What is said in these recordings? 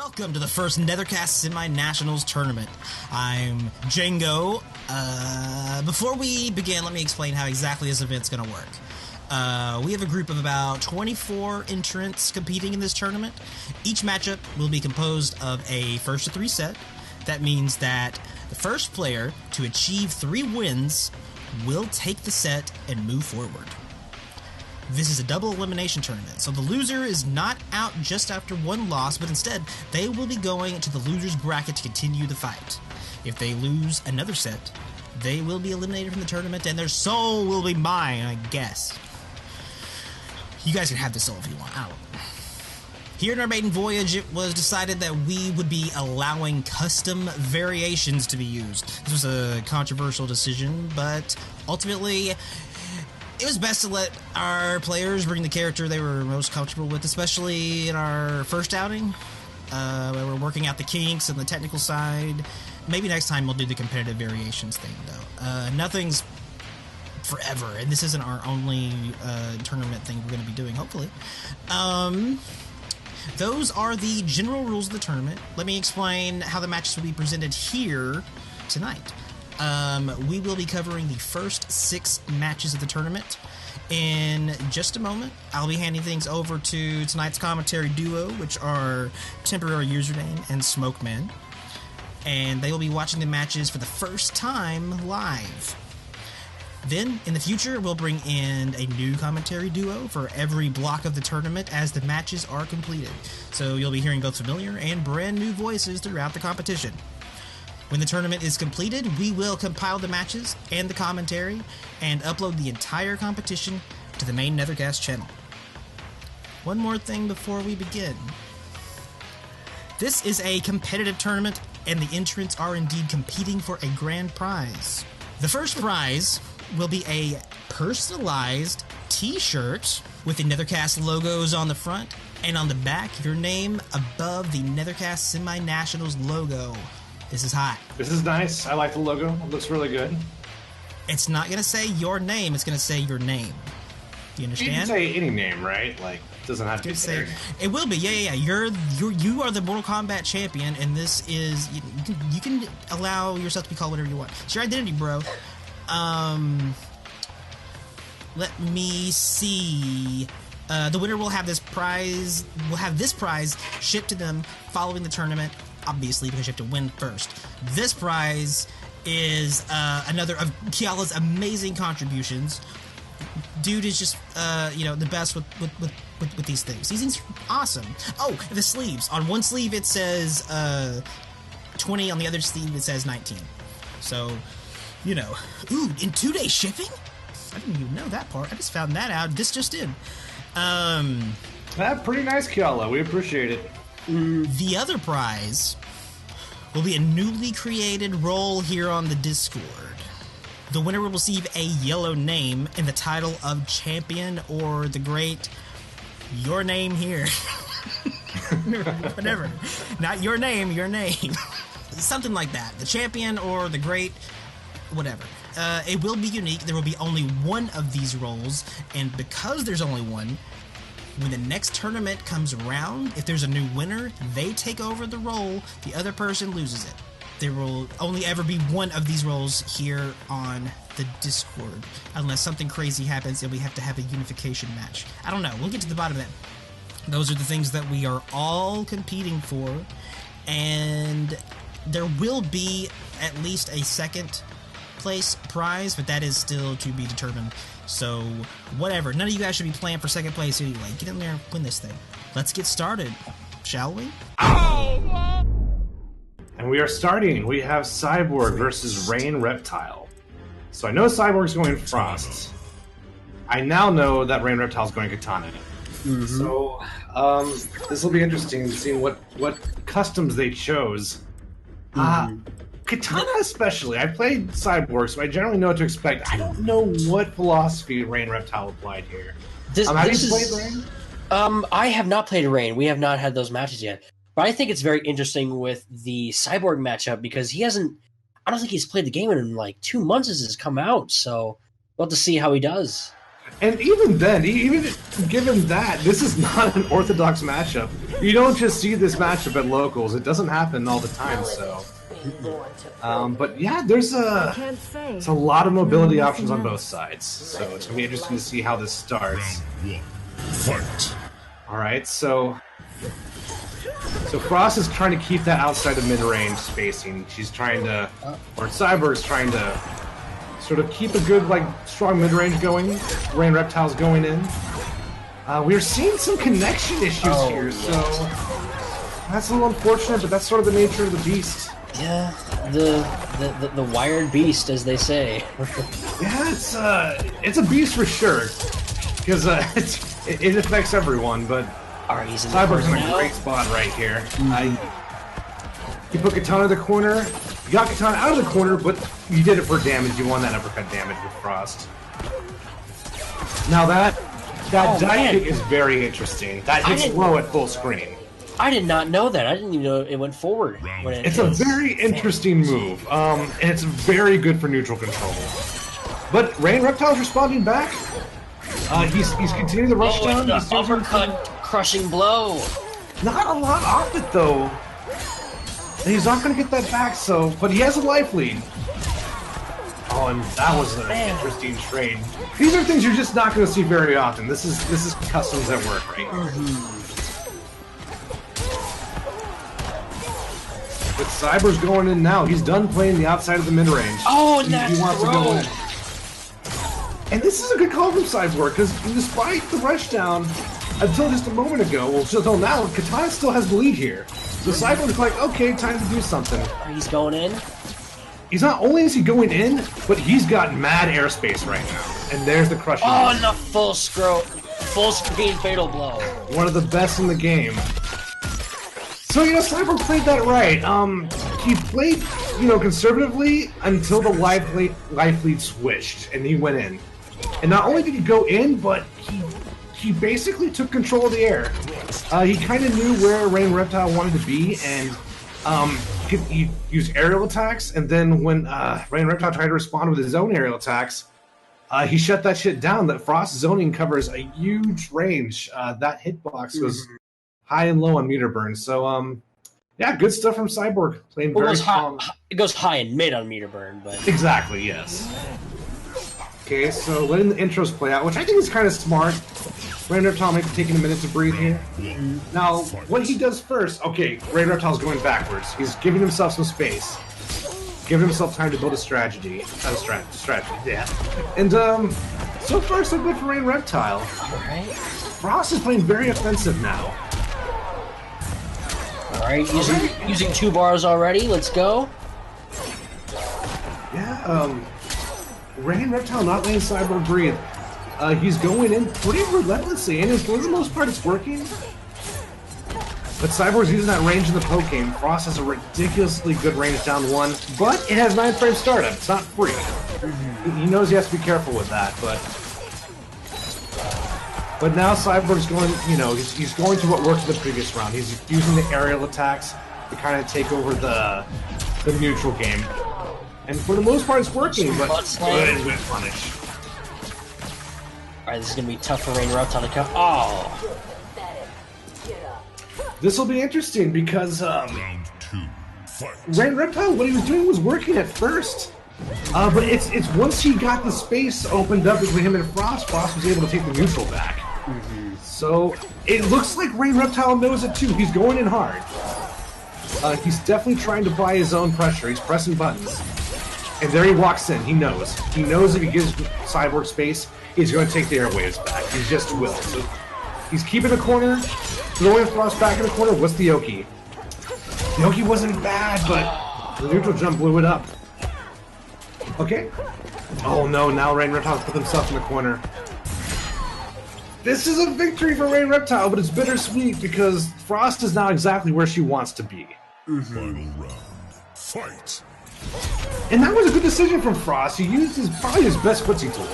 Welcome to the first Netherkast Semi-Nationals tournament. I'm Django. Before we begin, let me explain how exactly this event's going to work. We have a group of about 24 entrants competing in this tournament. Each matchup will be composed of a first to three set. That means that the first player to achieve 3 wins will take the set and move forward. This is a double elimination tournament, so the loser is not out just after one loss, but instead, they will be going to the loser's bracket to continue the fight. If they lose another set, they will be eliminated from the tournament, and their soul will be mine, I guess. You guys can have the soul if you want, I don't know. Here in our maiden voyage, it was decided that we would be allowing custom variations to be used. This was a controversial decision, but ultimately, it was best to let our players bring the character they were most comfortable with, especially in our first outing, where we're working out the kinks and the technical side. Maybe next time we'll do the competitive variations thing, though. Nothing's forever, and this isn't our only tournament thing we're going to be doing, hopefully. Those are the general rules of the tournament. Let me explain how the matches will be presented here tonight. We will be covering the first 6 matches of the tournament. In just a moment, I'll be handing things over to tonight's commentary duo, which are Temporary Username and Smokeman. And they will be watching the matches for the first time live. Then, in the future, we'll bring in a new commentary duo for every block of the tournament as the matches are completed. So you'll be hearing both familiar and brand new voices throughout the competition. When the tournament is completed, we will compile the matches and the commentary and upload the entire competition to the main Netherkast channel. One more thing before we begin. This is a competitive tournament, and the entrants are indeed competing for a grand prize. The first prize will be a personalized t-shirt with the Netherkast logos on the front, and on the back, your name above the Netherkast Semi-Nationals logo. This is hot. This is nice. I like the logo. It looks really good. It's not going to say your name. It's going to say your name. Do you understand? You can say any name, right? Like, it doesn't have to be their name. It will be. Yeah. You are the Mortal Kombat champion, and this is... You can allow yourself to be called whatever you want. It's your identity, bro. Let me see... the winner will have this prize... shipped to them following the tournament, obviously, because you have to win first. This prize is another of Kiala's amazing contributions. Dude is just, the best with these things. These things are awesome. Oh, the sleeves. On one sleeve it says 20, on the other sleeve it says 19. So, ooh, in 2-day shipping? I didn't even know that part. I just found that out. This just in. That's pretty nice, Kiala. We appreciate it. The other prize will be a newly created role here on the Discord. The winner will receive a yellow name in the title of champion or the great your name here. Whatever. Not your name, your name. Something like that. The champion or the great whatever. It will be unique. There will be only one of these roles, and because there's only one, when the next tournament comes around, if there's a new winner, they take over the role, the other person loses it. There will only ever be one of these roles here on the Discord, unless something crazy happens and we have to have a unification match. I don't know, we'll get to the bottom of that. Those are the things that we are all competing for, and there will be at least a second place prize, but that is still to be determined. So, whatever. None of you guys should be playing for second place anyway. Get in there and win this thing. Let's get started, shall we? Oh! And we are starting. We have Cyborg versus Rain Reptile. So I know Cyborg's going Frost. I now know that Rain Reptile's going Katana. Mm-hmm. So, this will be interesting seeing what customs they chose. Katana especially. I played Cyborg, so I generally know what to expect. I don't know what philosophy Rain Reptile applied here. Have you played Rain? I have not played Rain. We have not had those matches yet. But I think it's very interesting with the Cyborg matchup because I don't think he's played the game in like 2 months since it's come out, so we'll have to see how he does. And even then, even given that, this is not an orthodox matchup. You don't just see this matchup at locals. It doesn't happen all the time, so... but yeah, there's a lot of mobility options on both sides. So it's going to be interesting to see how this starts. Fight. Alright, so Frost is trying to keep that outside of mid-range spacing. She's trying to... Or Cyborg's trying to sort of keep a good, like, strong mid-range going. Rain Reptile's going in. We're seeing some connection issues here, so that's a little unfortunate, but that's sort of the nature of the beast. Yeah, the wired beast, as they say. Yeah, it's a beast for sure, because it affects everyone. But Cyborg's in a great spot right here. You put Katana in the corner. You got Katana out of the corner, but you did it for damage. You won that uppercut damage with Frost. Now that dive kick is very interesting. That hits low at full screen. I did not know that. I didn't even know it went forward. When it's a very interesting move, and it's very good for neutral control. But Rain Reptile's responding back. He's continuing the rush down. He's uppercut, crushing blow. Not a lot off it though. He's not going to get that back, but he has a life lead. Oh, and that was an interesting trade. These are things you're just not going to see very often. This is customs at work right here. But Cyber's going in now. He's done playing the outside of the mid-range. Oh, and that's he wants to go in. And this is a good call from Cyborg, because despite the rushdown until just a moment ago, well, until now, Katana still has the lead here. So Cyborg's like, okay, time to do something. He's going in? He's not only is he going in, but he's got mad airspace right now. And there's the crushing. Oh, and the full screen fatal blow. One of the best in the game. So, Cyborg played that right. He played, conservatively until the life lead switched, and he went in. And not only did he go in, but he basically took control of the air. He kind of knew where Rain Reptile wanted to be, and he used aerial attacks, and then when Rain Reptile tried to respond with his own aerial attacks, he shut that shit down. That Frost zoning covers a huge range. That hitbox was high and low on meter burn. So, yeah, good stuff from Cyborg. Playing very strong. It goes high and mid on meter burn, but... Exactly, yes. Okay, so letting the intros play out, which I think is kind of smart. Rain Reptile maybe taking a minute to breathe here. Now, what he does first... Okay, Rain Reptile's going backwards. He's giving himself some space. Giving himself time to build a strategy. Strategy, yeah. And, so far, so good for Rain Reptile. Alright. Frost is playing very offensive now. Alright, using 2 bars already. Let's go. Yeah, Rain Reptile not letting Cyborg breathe. He's going in pretty relentlessly, and for the most part, it's working. But Cyborg's using that range in the poke game. Frost has a ridiculously good range down 1, but it has 9-frame startup. It's not free. He knows he has to be careful with that, But now Cyborg's going, he's going to what worked in the previous round. He's using the aerial attacks to kind of take over the neutral game. And for the most part, it's working, but good punish. Alright, this is going to be tough for Rain Reptile to come. Oh! This will be interesting because Round 2. Fight. Rain Reptile, what he was doing was working at first. But it's once he got the space opened up between him and Frost, Frost was able to take the neutral back. So it looks like Rain Reptile knows it too. He's going in hard. He's definitely trying to buy his own pressure. He's pressing buttons. And there he walks in. He knows. He knows if he gives Cyborg space, he's going to take the airwaves back. He just will. So he's keeping the corner, throwing Frost back in the corner. What's the Yoki? The Yoki wasn't bad, but the neutral jump blew it up. Okay. Oh no, now Rain Reptile's put himself in the corner. This is a victory for Rain Reptile, but it's bittersweet because Frost is now exactly where she wants to be. Final round. Fight. And that was a good decision from Frost. He used probably his best footsie tool.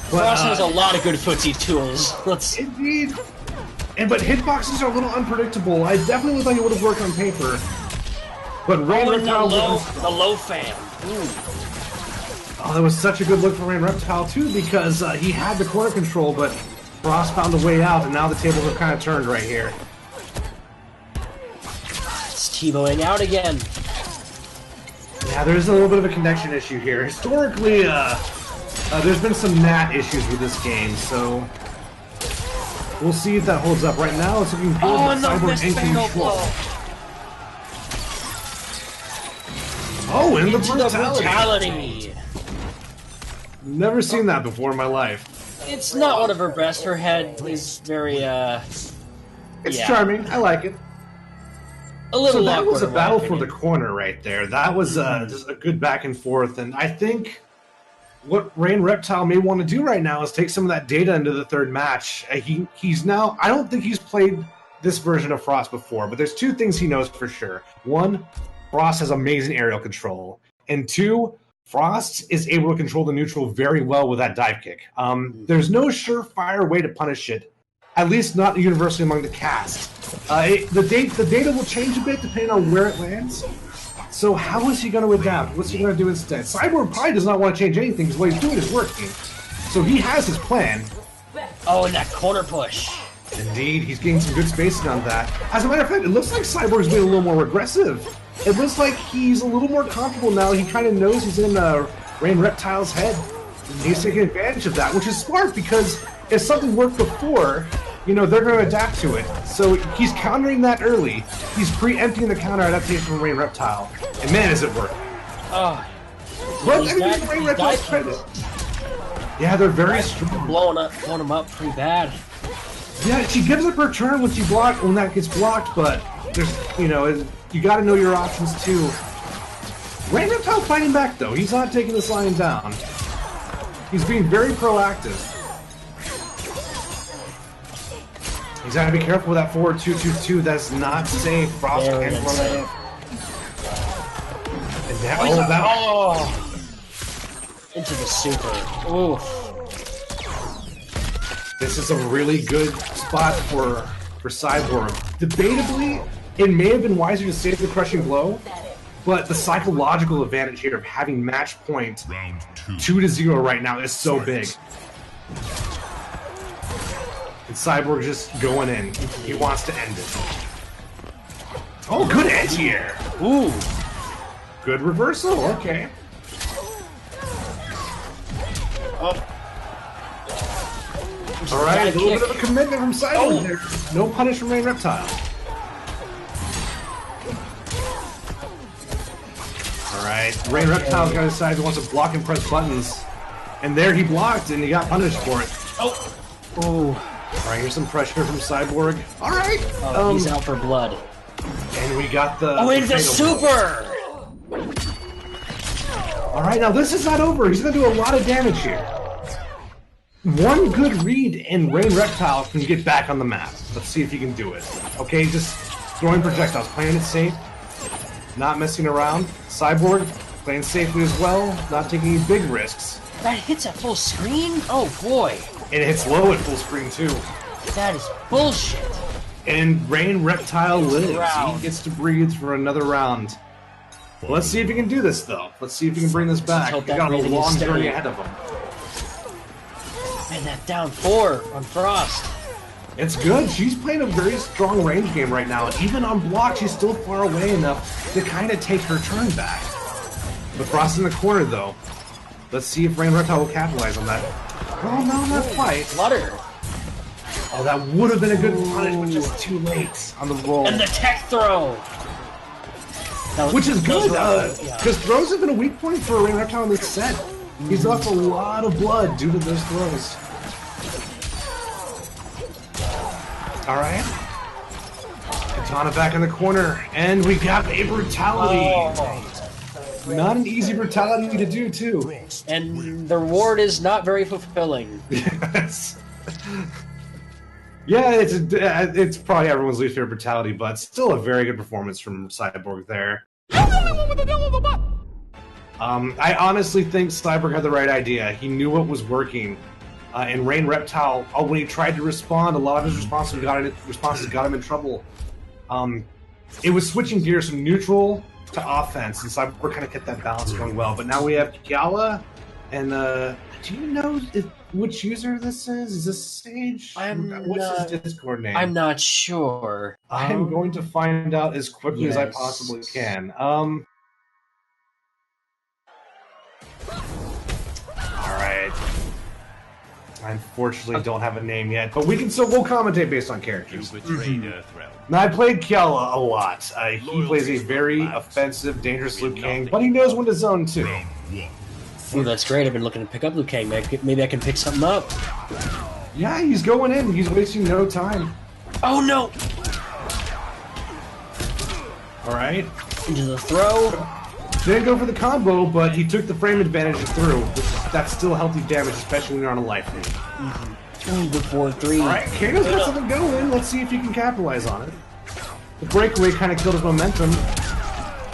Frost has a lot of good footsie tools. Indeed. But hitboxes are a little unpredictable. I definitely thought he would have worked on paper. But Rain Reptile the low fan. Ooh. Oh, that was such a good look for Rain Reptile, too, because he had the corner control, but Frost found a way out, and now the tables have kind of turned right here. It's T-bowing out again. Yeah, there's a little bit of a connection issue here. Historically, there's been some NAT issues with this game, so we'll see if that holds up. Right now, it's looking good. Oh, no, Cyborg in control. blow. Oh, and the Into brutality. Never seen that before in my life. It's not one of her best. Her head is very, It's yeah. charming. I like it. a little So that awkward, was a in my battle for the opinion. corner right there. That was just a good back and forth, and I think what Rain Reptile may want to do right now is take some of that data into the third match. He's now. I don't think he's played this version of Frost before, but there's two things he knows for sure. One, Frost has amazing aerial control, and two, Frost is able to control the neutral very well with that dive kick. There's no surefire way to punish it, at least not universally among the cast. The data will change a bit depending on where it lands. So how is he going to adapt? What's he going to do instead? Cyborg probably does not want to change anything because what he's doing is working. So he has his plan. Oh, and that corner push. Indeed, he's getting some good spacing on that. As a matter of fact, it looks like Cyborg's being a little more aggressive. It looks like he's a little more comfortable now. He kind of knows he's in Rain Reptile's head. He's taking advantage of that, which is smart because if something worked before, you know, they're going to adapt to it. So he's countering that early. He's preempting the counter adaptation from Rain Reptile. And man, is it working. Oh, Well, he's I mean, got- Rain he's Reptile's got- credit. Yeah, they're very strong. blowing him up pretty bad. Yeah, she gives up her turn when that gets blocked, but there's, you know, you got to know your options too. Rain Reptile fighting back though. He's not taking this line down. He's being very proactive. He's got to be careful with that forward 2-2-2. That's not safe. Frost There can't it run is. that up. And that, Oh! Into the super. Oof. This is a really good spot for Cyborg. Debatably, it may have been wiser to save the crushing blow, but the psychological advantage here of having match point Round two. 2-0 right now is so big. And Cyborg just going in. He wants to end it. Oh, good edge here. Ooh. Good reversal. Okay. Oh. All right, a Gotta little kick. bit of a commitment from Cyborg Oh. there. No punish from Rain Reptile. All right, Rain Reptile's got to decide if he wants to block and press buttons. And there he blocked, and he got punished for it. Oh. Ooh. All right, here's some pressure from Cyborg. All right. Oh, he's out for blood. And we got the... Oh, into fatal blow. super! All right, now this is not over. He's going to do a lot of damage here. One good read, and Rain Reptile can get back on the map. Let's see if he can do it. Okay, just throwing projectiles, playing it safe, not messing around. Cyborg playing safely as well, not taking any big risks. That hits at full screen? Oh boy. And it hits low at full screen too. That is bullshit. And Rain Reptile lives. Round. He gets to breathe for another round. Let's see if he can do this, though. Let's see if he can bring this back. hope He's that got a breathing is long steady. journey ahead of him. Man, that down 4 on Frost. It's good. She's playing a very strong range game right now. And even on block, she's still far away enough to kind of take her turn back. But Frost in the corner, though. Let's see if Rain Reptile will capitalize on that. Oh, no, not quite. Flutter. Oh, that would have been a good punish, but just too late on the roll. And the tech throw. That was- Which is good, yeah. because throws have been a weak point for Rain Reptile in this set. He's lost a lot of blood due to those throws. Alright. Katana back in the corner, and we got a brutality. Oh. Not an easy brutality to do, too. And the reward is not very fulfilling. Yes. Yeah, it's probably everyone's least favorite brutality, but still a very good performance from Cyborg there. I honestly think Cyborg had the right idea. He knew what was working. And Rain Reptile, when he tried to respond, a lot of his responses got him in trouble. It was switching gears from neutral to offense, and Cyborg kind of kept that balance going well. But now we have Kiala And do you know which user this is? Is this Sage? What's his Discord name? I'm not sure. I'm going to find out as quickly as I possibly can. All right. I unfortunately don't have a name yet, but we'll commentate based on characters. Now, I played Kiala a lot. He plays a very offensive, dangerous Liu Kang, but he knows when to zone too. Ooh, that's great. I've been looking to pick up Liu Kang. Maybe I can pick something up. Yeah, he's going in. He's wasting no time. Oh, no! All right. Into the throw. Didn't go for the combo, but he took the frame advantage through. That's still healthy damage, especially when you're on a life lead. Ooh, good 4-3. All right, Kano's got something going. Let's see if he can capitalize on it. The breakaway kind of killed his momentum,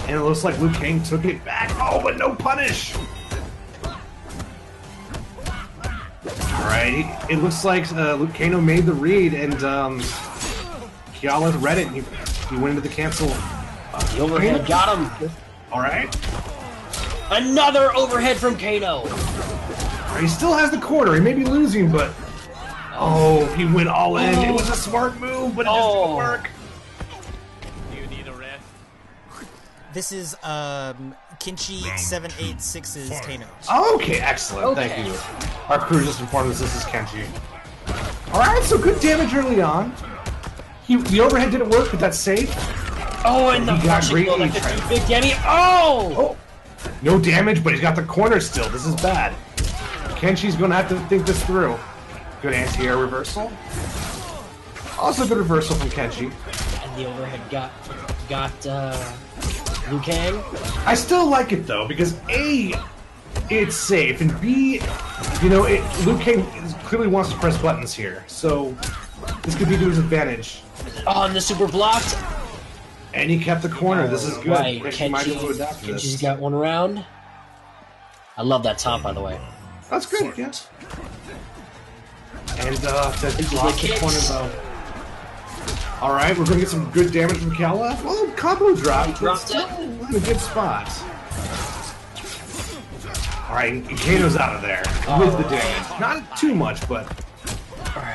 and it looks like Liu Kang took it back. Oh, but no punish! All right, it looks like Kano made the read, and Kiala read it, and he went into the cancel. The overhead got him. All right. Another overhead from Kano. He still has the corner. He may be losing, but... Oh, he went all in. It was a smart move, but it just didn't work. Do you need a rest? This is Kinchi786's Kano. Okay, excellent. Thank you. Our crew just informed us this is Kenshi. Alright, so good damage early on. The overhead didn't work, but that's safe. Oh, and the crushing blow, like the big damage. Oh! No damage, but he's got the corner still. This is bad. Kenshi's going to have to think this through. Good anti-air reversal. Also good reversal from Kenshi. And the overhead got Liu Kang. I still like it, though, because A, it's safe, and B, you know, Liu Kang clearly wants to press buttons here, so this could be to his advantage. Oh, and the super blocked. And he kept the corner. This is good. Right. Kenchi's got one round. I love that top, by the way. That's good, yeah. And that blocked the corner, though. Alright, we're going to get some good damage from Kala. Well, combo drop. He dropped it. In a good spot. Alright, Kano's out of there with the damage. Not too much, but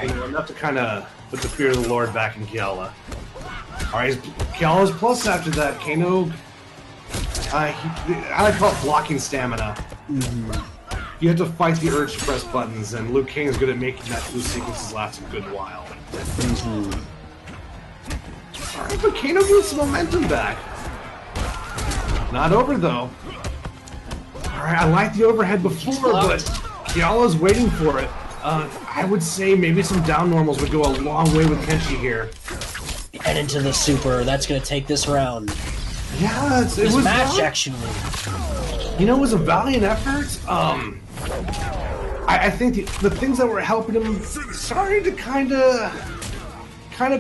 you know, enough to kind of put the fear of the Lord back in Kiala. Alright, Kiala's plus after that. Kano, I call it blocking stamina. You have to fight the urge to press buttons, and Liu Kang is good at making that those sequences last a good while. Alright, but Kano gets some momentum back. Not over, though. Alright, I like the overhead before, but Kiala's waiting for it. I would say maybe some down normals would go a long way with Kenshi here. And into the super. That's going to take this round. Yeah, it was match, actually. You know, it was a valiant effort. I think the things that were helping him started to kind of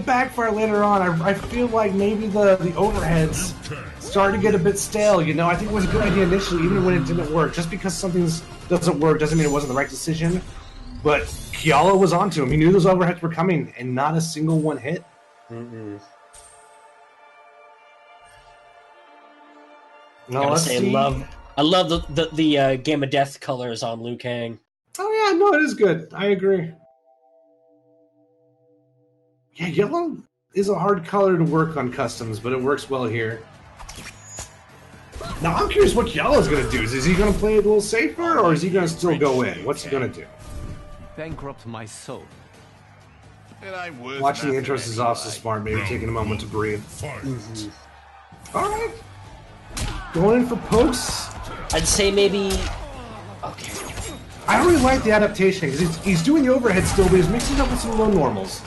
backfire later on. I feel like maybe the overheads started to get a bit stale. You know, I think it was a good idea initially, even when it didn't work. Just because something doesn't work doesn't mean it wasn't the right decision. But Kiala was onto him. He knew those overheads were coming, and not a single one hit. No, let's see. I love the Game of Death colors on Liu Kang. Oh yeah, no, it is good. I agree. Yeah, yellow is a hard color to work on customs, but it works well here. Now I'm curious what Kiala's going to do. Is he going to play it a little safer, or is he going to still go in? What's he going to do? Bankrupt my soul. Watching the intros is also smart, maybe taking a moment to breathe. Alright. Going in for pokes. I'd say maybe... Okay. I really like the adaptation, because he's doing the overhead still, but he's mixing it up with some low normals.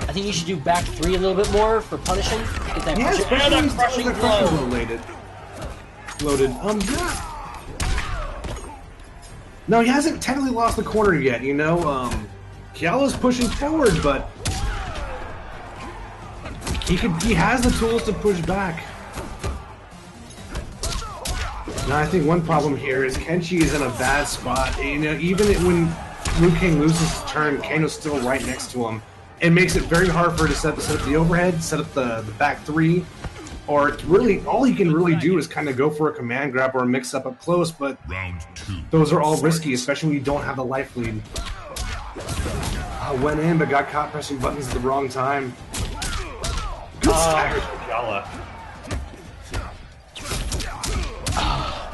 I think you should do back three a little bit more for punishing. Get that crushing blow. Loaded. Yeah. No, he hasn't technically lost the corner yet, you know? Kiala's pushing forward, but he has the tools to push back. Now, I think one problem here is Kenshi is in a bad spot. You know, even when Liu Kang loses his turn, Kano's still right next to him. It makes it very hard for her to set up the overhead, set up the back three. or really, all he can really do is kind of go for a command grab or a mix-up up close, but Round 2. those are all risky, especially when you don't have the life lead. Went in, but got caught pressing buttons at the wrong time. Good stagger from Kiala.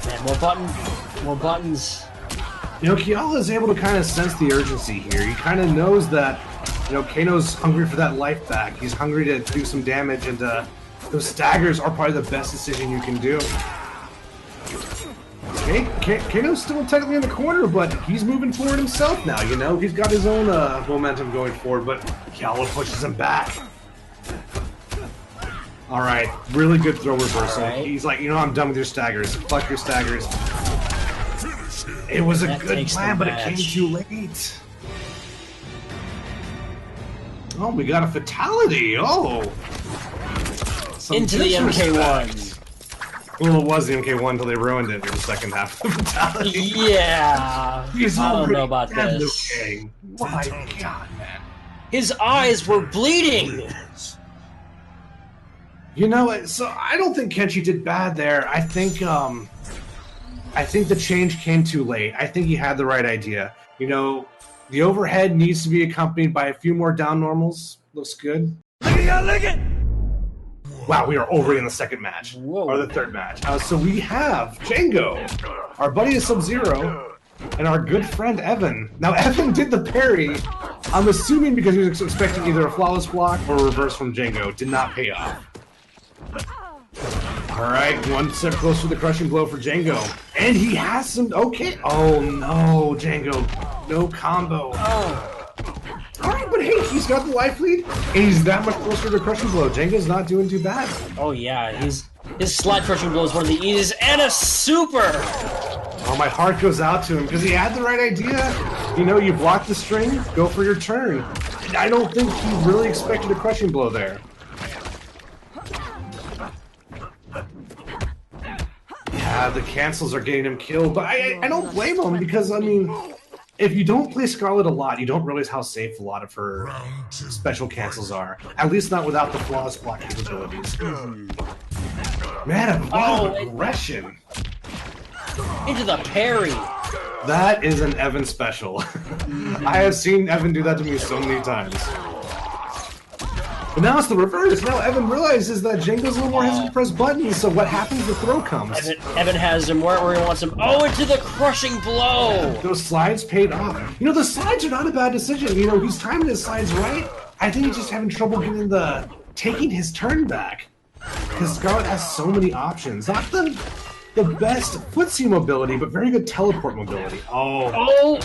Man, more buttons. You know, Kiala is able to kind of sense the urgency here. He kind of knows that, you know, Kano's hungry for that life back. He's hungry to do some damage, and those staggers are probably the best decision you can do. Kano's still technically in the corner, but he's moving forward himself now, you know? He's got his own momentum going forward, but Kiala pushes him back. Alright, really good throw reversal. Right. He's like, you know, I'm done with your staggers. Fuck your staggers. It was a good plan, but it came too late. Oh, we got a fatality. Oh. Into the MK1. Well, it was the MK1 until they ruined it for the second half of the fatality. Yeah. He's I don't already know about dead, this. okay. My God, man. His eyes were bleeding. You know, so I don't think Kenshi did bad there. I think the change came too late. I think he had the right idea. You know, the overhead needs to be accompanied by a few more down normals. Looks good. Lick it! Wow, we are already in the second match. Whoa. Or the third match. So we have Django, our buddy is Sub-Zero, and our good friend Evan. Now, Evan did the parry, I'm assuming because he was expecting either a flawless block or a reverse from Django. Did not pay off. Alright, one step closer to the crushing blow for Django. And he has some... Okay. Oh, no, Django. No combo. Oh. Alright, but hey, he's got the life lead, and he's that much closer to the crushing blow. Django's not doing too bad. Oh yeah, his slide crushing blow is one of the easiest, and a super. Oh, my heart goes out to him because he had the right idea. You know, you block the string, go for your turn. And I don't think he really expected a crushing blow there. Yeah, the cancels are getting him killed, but I don't blame him because, I mean, if you don't play Scarlet a lot, you don't realize how safe a lot of her special cancels are. At least not without the flawless block capabilities. Man, a lot of aggression. Into the parry. That is an Evan special. I have seen Evan do that to me so many times. But now it's the reverse. Now Evan realizes that Django's a little more hesitant to press buttons, so what happens? The throw comes. Evan has him where he wants him. Oh, into the crushing blow. Those slides paid off. You know, the slides are not a bad decision. You know, he's timing his slides right. I think he's just having trouble getting taking his turn back. Because Scarlet has so many options. Not the best footsie mobility, but very good teleport mobility. Oh.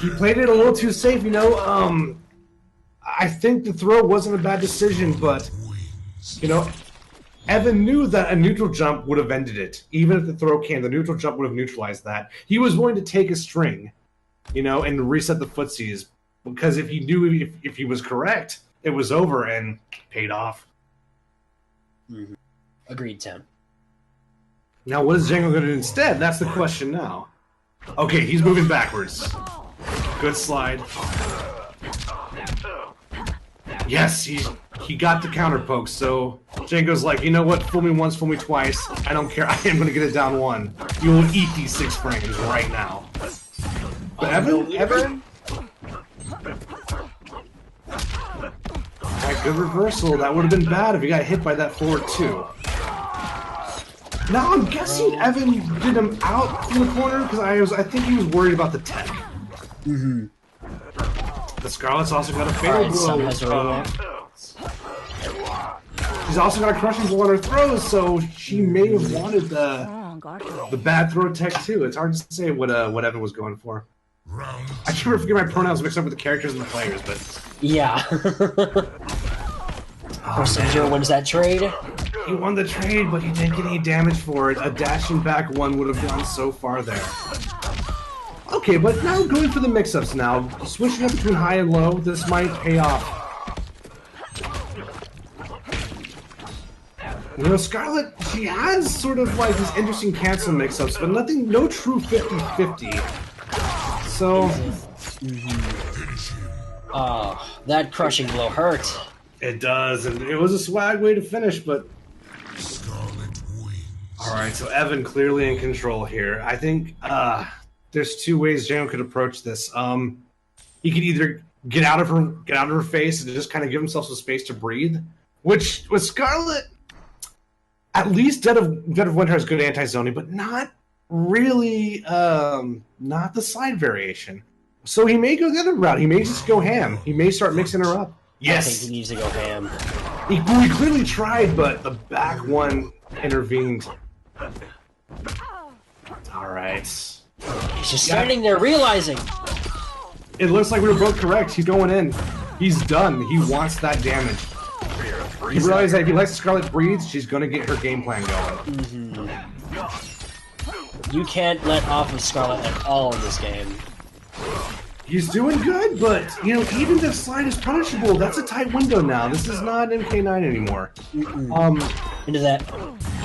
He played it a little too safe, you know. I think the throw wasn't a bad decision, but, you know, Evan knew that a neutral jump would have ended it. Even if the throw came, the neutral jump would have neutralized that. He was willing to take a string, you know, and reset the footsies, because if he knew if he was correct, it was over and paid off. Mm-hmm. Agreed, Tim. Now, what is Django going to do instead? That's the question now. Okay, he's moving backwards. Good slide. Yes, he got the counter poke, so Django's like, you know what, fool me once, fool me twice, I don't care, I am going to get it down one. You will eat these 6 frames right now. But Evan? Alright, good reversal, that would have been bad if he got hit by that forward 2. Now I'm guessing Evan did him out from the corner, because I think he was worried about the tech. Mm-hmm. The Scarlet's also got a fatal blow. She's also got a crushing blow on her throws, so she may have wanted the bad throw tech too. It's hard to say what Evan was going for. I keep forgetting my pronouns mixed up with the characters and the players, but yeah. Sub-Zero wins that trade. He won the trade, but he didn't get any damage for it. A dashing back one would have gone so far there. Okay, but now going for the mix-ups now. Switching up between high and low, this might pay off. You know, Scarlet, she has sort of like these interesting cancel mix-ups, but no true 50-50. So... that crushing blow hurt. It does, and it was a swag way to finish, but Alright, so Evan clearly in control here. I think there's two ways Django could approach this. He could either get out of her face and just kind of give himself some space to breathe, which with Scarlet, at least Dead of Winter has good anti-zoning, but not really not the side variation. So he may go the other route. He may just go ham. He may start mixing her up. Yes, I think he needs to go ham. He clearly tried, but the back one intervened. All right. He's just standing there realizing. It looks like we were both correct. He's going in. He's done. He wants that damage. He realized that if he lets Scarlet breathe, she's going to get her game plan going. You can't let off of Scarlet at all in this game. He's doing good, but, you know, even if slide is punishable, that's a tight window now. This is not MK9 anymore. Into that.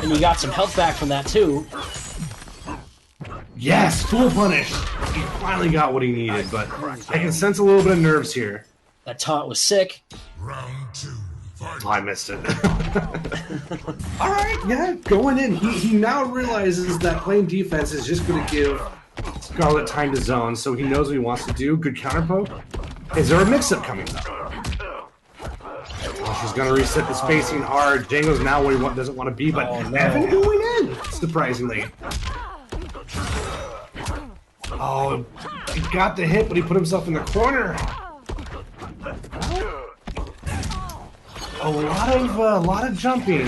And you got some health back from that, too. Yes, full punish. He finally got what he needed, but I can sense a little bit of nerves here. That taunt was sick. Round 2. Fight. Oh, I missed it. Alright, yeah, going in. He now realizes that playing defense is just going to give Scarlet time to zone, so he knows what he wants to do. Good counter poke. Is there a mix-up coming up? Oh, she's going to reset the spacing hard. Django's now where he doesn't want to be, but Evan going in, surprisingly. Oh, he got the hit, but he put himself in the corner. A lot of jumping.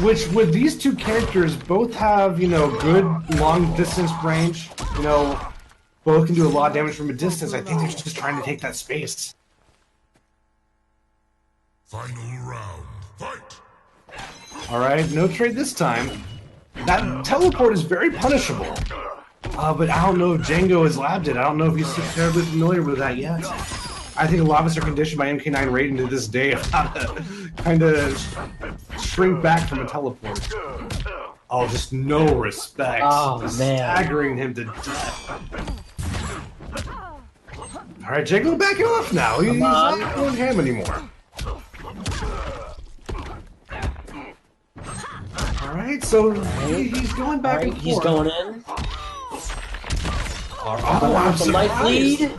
Which, with these two characters, both have, you know, good long distance range. You know, both can do a lot of damage from a distance. I think they're just trying to take that space. Final round. Fight. Alright, no trade this time. That teleport is very punishable. But I don't know if Django has labbed it. I don't know if he's terribly familiar with that yet. I think a lot of us are conditioned by MK9 rating to this day of how to kind of shrink back from a teleport. Oh, just no respect. Oh, man. Staggering him to death. Alright, Django backing off now. He's not going ham anymore. Alright, so he's going back and forth. He's going in. Oh, I'm The life surprised. lead.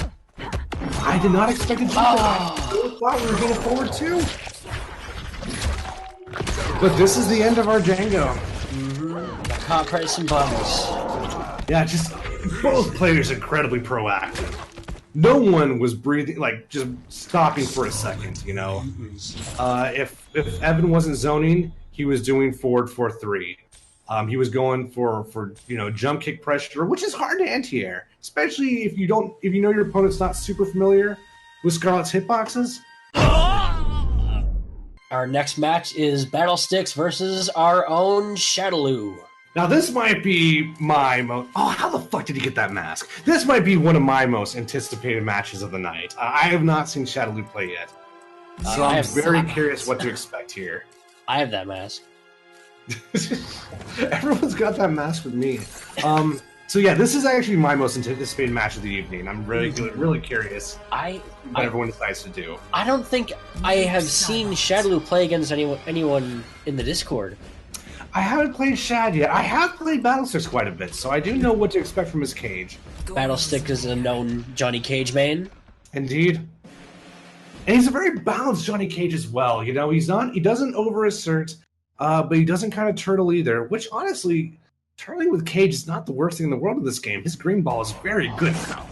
I did not expect it to do that. I thought we were going forward too. But this is the end of our Django. Caught pressing buttons. Yeah, just both players incredibly proactive. No one was breathing, like, just stopping for a second, you know. If Evan wasn't zoning, he was doing forward 4-3. He was going for you know, jump kick pressure, which is hard to anti-air, especially if you know your opponent's not super familiar with Scarlet's hitboxes. Our next match is Battle Sticks versus our own Shadaloo. Now this might be my most... Oh, how the fuck did he get that mask? This might be one of my most anticipated matches of the night. I have not seen Shadaloo play yet, so I'm very curious what to expect here. I have that mask. Everyone's got that mask with me. So yeah, this is actually my most anticipated match of the evening. I'm really curious what everyone decides to do. I don't think I have seen Shadaloo play against anyone in the Discord. I haven't played Shad yet. I have played Battlesticks quite a bit, so I do know what to expect from his cage. Battlestick is a known Johnny Cage main. Indeed. And he's a very balanced Johnny Cage as well. You know, he doesn't overassert, but he doesn't kind of turtle either, which honestly, turtling with Cage is not the worst thing in the world in this game. His green ball is very good now.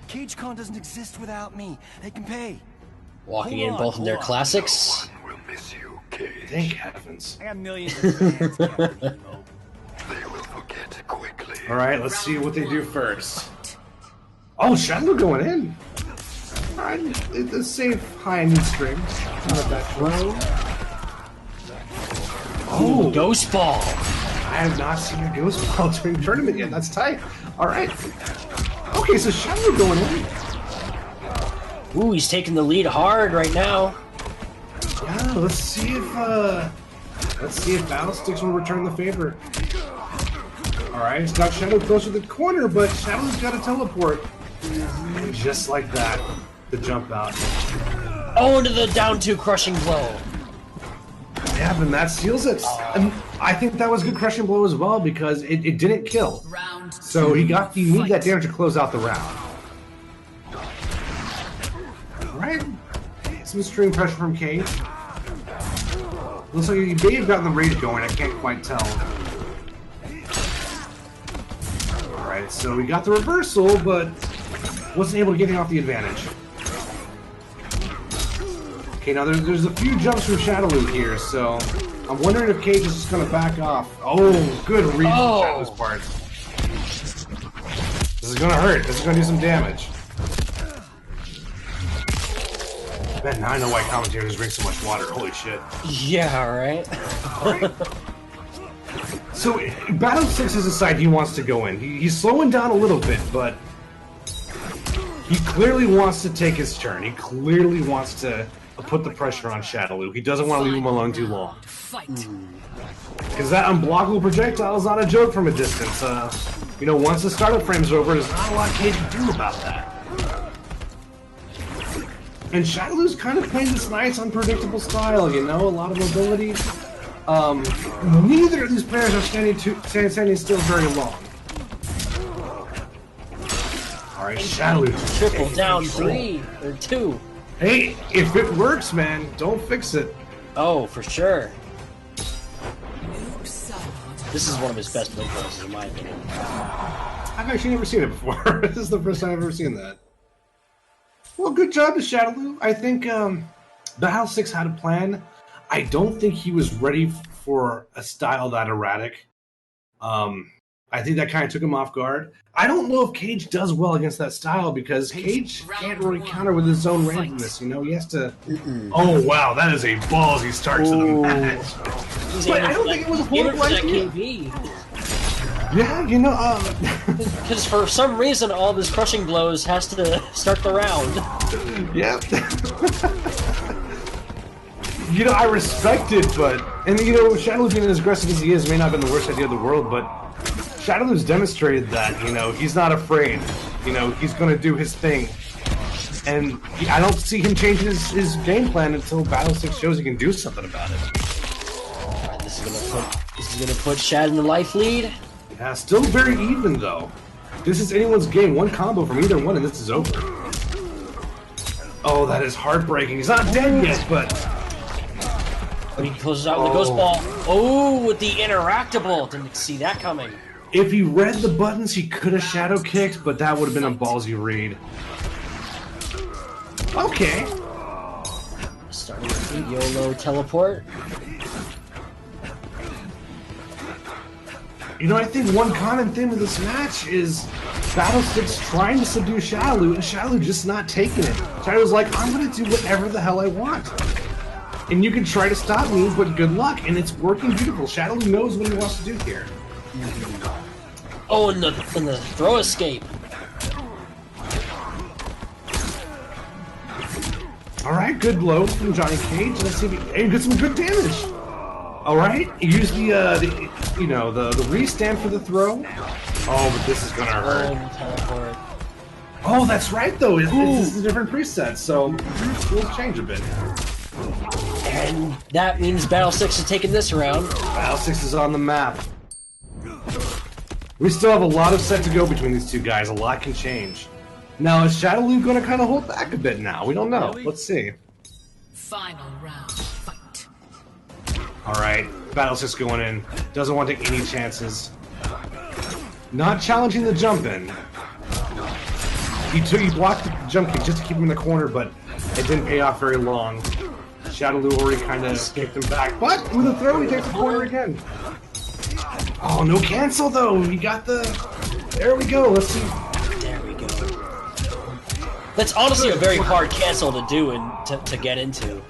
CageCon doesn't exist without me. They can pay. Walking in both of their classics. We'll miss you, Cage. Thank heavens. I got millions of fans. Captain Emo. They will forget quickly. All right, let's see what they do first. Oh, Shadow going in. All right, it's a safe high and strings. Not a bad choice. Oh, Ghost Ball. I have not seen a Ghost Ball during the tournament yet. That's tight. All right. Okay, so Shadow going in. Ooh, he's taking the lead hard right now. Yeah, let's see if Battlesticks will return the favor. All right, it's got Shadow closer to the corner, but Shadow's got a teleport. And just like that, the jump out. Oh, into the down two crushing blow. Yeah, and that seals it. And I think that was a good crushing blow as well because it didn't kill. So he needed that damage to close out the round. Alright. Some extreme pressure from Cage. Looks like he may have gotten the rage going, I can't quite tell. Alright, so we got the reversal, but wasn't able to get him off the advantage. Okay, now there's a few jumps from Shadowloo here, so I'm wondering if Cage is just going to back off. Oh, good read from Shadowloo's part. This is going to hurt. This is going to do some damage. Man, now I know why commentators drink so much water. Holy shit. Yeah, right? So, Battle 6 is a side he wants to go in. He's slowing down a little bit, but he clearly wants to take his turn. He clearly wants to put the pressure on Shadowloo. He doesn't want to leave him alone too long. Because that unblockable projectile is not a joke from a distance. You know, once the startup frame's over, there's not a lot Cage can do about that. And Shadowloo's kind of playing this nice, unpredictable style, you know, a lot of mobility. Neither of these players are standing still very long. Alright, Shadowloo. Triple down 3 or 2. Hey, if it works, man, don't fix it. Oh, for sure. This is one of his best build poses, in my opinion. I've actually never seen it before. This is the first time I've ever seen that. Well, good job to Shadowloo. I think Battle 6 had a plan. I don't think he was ready for a style that erratic. I think that kind of took him off guard. I don't know if Cage does well against that style because Cage can't really counter with his own randomness. You know, he has to. Oh wow, that is a ballsy start to the match. But I don't think it was a horrible idea. Yeah, you know, because for some reason all of his crushing blows has to start the round. Yep. You know, I respect it, and you know, Shadowloo being as aggressive as he is may not have been the worst idea in the world, but Shadowloo's demonstrated that, you know, he's not afraid. You know, he's going to do his thing. And I don't see him changing his game plan until Battle 6 shows he can do something about it. Alright, this is gonna put Shad in the life lead. Yeah, still very even, though. This is anyone's game. One combo from either one, and this is over. Oh, that is heartbreaking. He's not dead yet, but... He closes out with the ghost ball. Oh, with the interactable. Didn't see that coming. If he read the buttons, he could have shadow kicked, but that would have been a ballsy read. Okay. Starting with the YOLO teleport. You know, I think one common theme with this match is Battle 6 trying to subdue Shadowloo, and Shadowloo just not taking it. Shadowloo's like, I'm going to do whatever the hell I want. And you can try to stop me, but good luck, and it's working beautiful. Shadowloo knows what he wants to do here. Oh, and the throw escape. Alright, good blow from Johnny Cage. Let's see if he gets some good damage. Alright, use the restand for the throw. Oh, but this is gonna hurt. Teleport. Oh, that's right, though. It's a different preset, so rules change a bit. And that means Battle 6 is taking this round. Battle 6 is on the map. We still have a lot of set to go between these two guys. A lot can change. Now, is Shadowloo going to kind of hold back a bit now? We don't know. Let's see. Final round, fight. Alright, Battle 6 going in. Doesn't want to take any chances. Not challenging the jump in. He blocked the jump kick just to keep him in the corner, but it didn't pay off very long. Shadowloo already kind of kicked him back, but with a throw, he takes the corner again. Oh, no cancel though. He got the. There we go. Let's see. There we go. That's honestly a very hard cancel to do and to get into.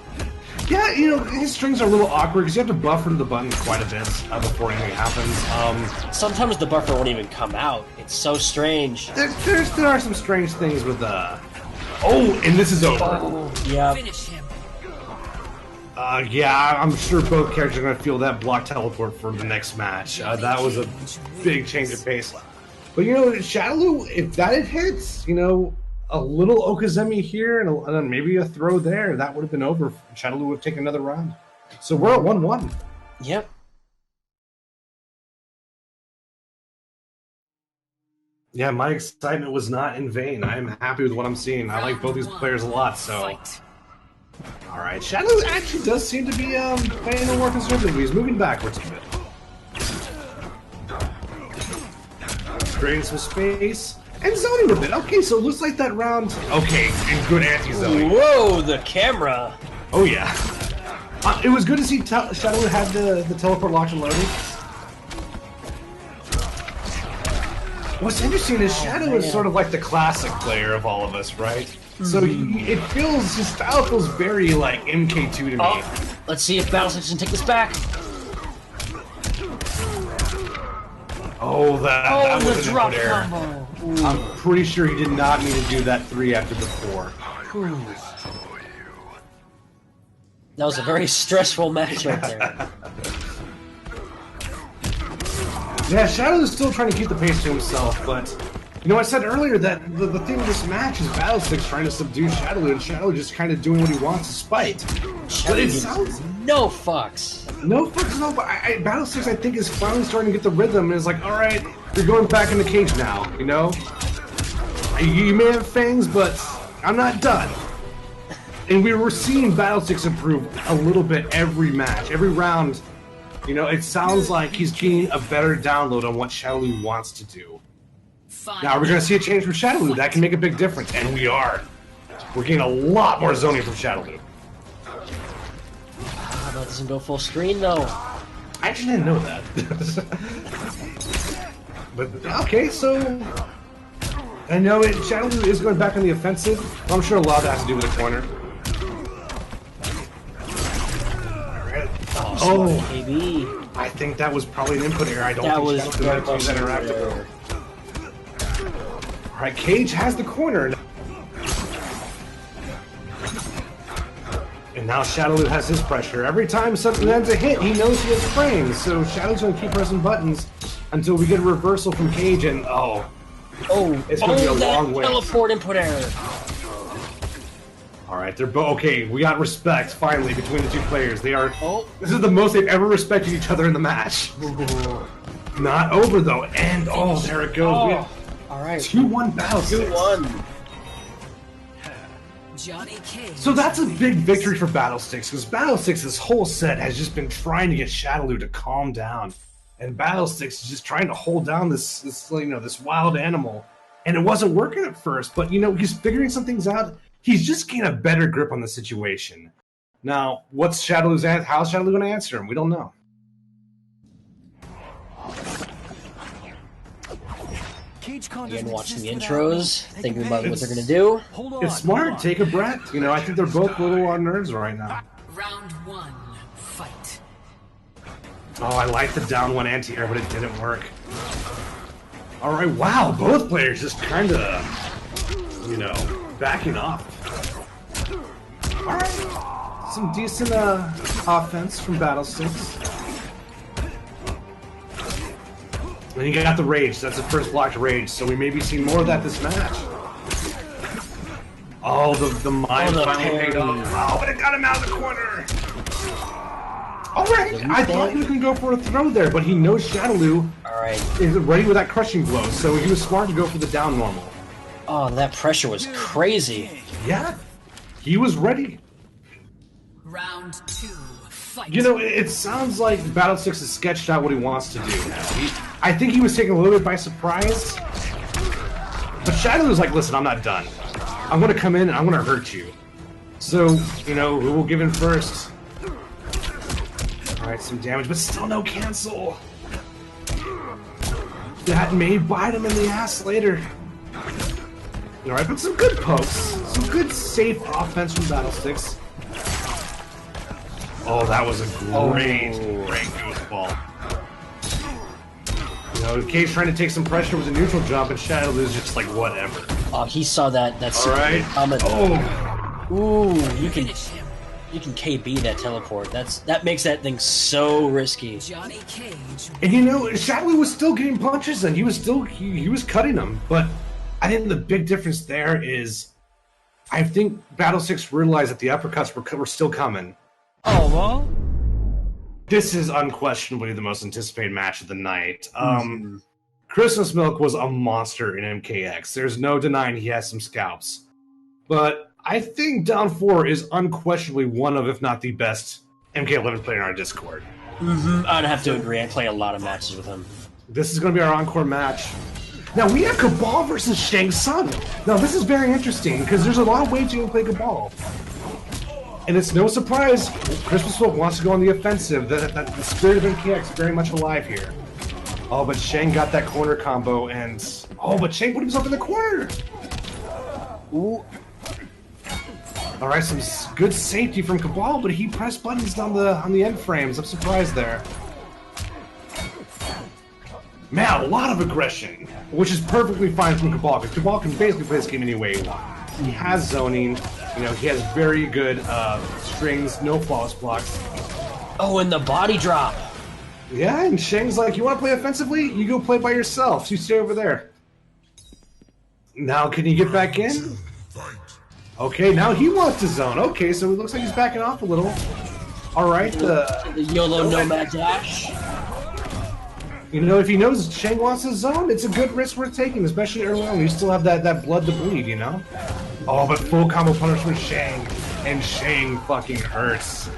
Yeah, you know, his strings are a little awkward because you have to buffer the button quite a bit before anything happens. Sometimes the buffer won't even come out. It's so strange. There are some strange things with Oh, and this is over. Yeah. Finish him. Yeah, I'm sure both characters are going to feel that block teleport for the next match. That was a big change of pace. But, you know, Shadowloo, if that had hits, you know, a little Okazemi here and then maybe a throw there, that would have been over. Shadowloo would have taken another round. So we're at 1-1. Yep. Yeah, my excitement was not in vain. I'm happy with what I'm seeing. I like both these players a lot, so... Fight. Alright, Shadow actually does seem to be playing a more conservatively. He's moving backwards a bit. Creating some space. And zoning a bit. Okay, so it looks like that round... Okay, and good anti-zoning. Whoa, the camera. Oh, yeah. It was good to see Shadow had the teleport locked and loaded. What's interesting is Shadow is sort of like the classic player of all of us, right? So it feels, his style feels very like MK2 to me. Oh, let's see if Battlesix can take this back. Oh, that was the an drop input error. combo. I'm pretty sure he did not need to do that 3 after the 4. That was a very stressful match right there. Yeah, Shadow is still trying to keep the pace to himself, but you know, I said earlier that the thing of this match is Battlesix trying to subdue Shadow, and Shadow just kind of doing what he wants to spite. But it sounds no fucks. no fucks no. But Battlesix, I think, is finally starting to get the rhythm, and is like, all right, you're going back in the cage now. You know, you may have fangs, but I'm not done. And we were seeing Battlesix improve a little bit every match, every round. You know, it sounds like he's getting a better download on what Shadowloo wants to do. Now, we're going to see a change from Shadowloo. That can make a big difference, and we are. We're getting a lot more zoning from Shadowloo. That doesn't go full screen, though. I actually didn't know that. But, okay, so... I know Shadowloo is going back on the offensive. I'm sure a lot of that has to do with the corner. Oh, KB. I think that was probably an input error. I don't That think was Shadowloo very meant to use that much interactive. Alright, Cage has the corner. And now Shadowloo has his pressure. Every time something ends a hit, he knows he has frames. So Shadow's going to keep pressing buttons until we get a reversal from Cage, and it's going to be a long way. Teleport input error. Alright, they're both okay. We got respect finally between the two players. They are. Oh. This is the most they've ever respected each other in the match. Not over though, and there it goes. We have all right. 2-1 Battlesix. 2-1. Johnny Cage. So that's a big victory for Battlesix, because Battlesix this whole set has just been trying to get Shadowloo to calm down, and Battlesix is just trying to hold down this this wild animal, and it wasn't working at first. But he's figuring some things out. He's just getting a better grip on the situation. Now, how's Shadowloo going to answer him? We don't know. Again, watching the intros, thinking about what they're going to do. It's smart. Take a breath. I think they're both a little on nerves right now. Round 1, fight. Oh, I like the down 1 anti-air, but it didn't work. All right, wow. Both players just kind of, backing off. All right. Some decent offense from Battlesix. And you got the rage. That's the first blocked rage, so we may be seeing more of that this match. Oh, the mind finally paid off. Oh, but it got him out of the corner. All right, I thought he was going to go for a throw there, but he knows Shadowloo is ready with that crushing blow, so he was smart to go for the down normal. Oh, that pressure was crazy. Yeah, he was ready. Round 2, fight. It sounds like Battlesix has sketched out what he wants to do now. I think he was taken a little bit by surprise. But Shadowloo's like, listen, I'm not done. I'm going to come in and I'm going to hurt you. So, who will give in first? Alright, some damage, but still no cancel. That may bite him in the ass later. Alright, but some good pokes. Some good, safe offense from Battlesix. Oh, that was a great ghost ball. Cage trying to take some pressure with a neutral jump, and Shadowloo's just like, whatever. Oh, he saw that super comment. Ooh, you can KB that teleport. That makes that thing so risky. Johnny Cage. And Shadowloo was still getting punches, and he was cutting them. But I think the big difference there is, I think Battlesix realized that the uppercuts were still coming. Oh, well? This is unquestionably the most anticipated match of the night. Christmas Milk was a monster in MKX. There's no denying he has some scalps. But I think Down 4 is unquestionably one of, if not the best, MK11 player on our Discord. I'd have to agree. I play a lot of matches with him. This is going to be our encore match. Now, we have Cabal versus Shang Tsung. Now, this is very interesting, because there's a lot of ways you can play Cabal. And it's no surprise, Christmas Milk wants to go on the offensive. The spirit of MKX is very much alive here. Oh, but Shang got that corner combo, and... Oh, but Shang put himself in the corner! Ooh. Alright, some good safety from Cabal, but he pressed buttons on the end frames. I'm surprised there. Man, a lot of aggression, which is perfectly fine from Cabal, because Cabal can basically play this game any way he wants. He has zoning, you know, he has very good strings, no flawless blocks. Oh, and the body drop! Yeah, and Shang's like, you want to play offensively? You go play by yourself. You stay over there. Now, can he get back in? Okay, now he wants to zone. Okay, so it looks like he's backing off a little. Alright, the YOLO Nomad Dash. You know, if he knows Shang wants to zone, it's a good risk worth taking, especially early on. You still have that blood to bleed, you know? Oh, but full combo punish from Shang. And Shang fucking hurts.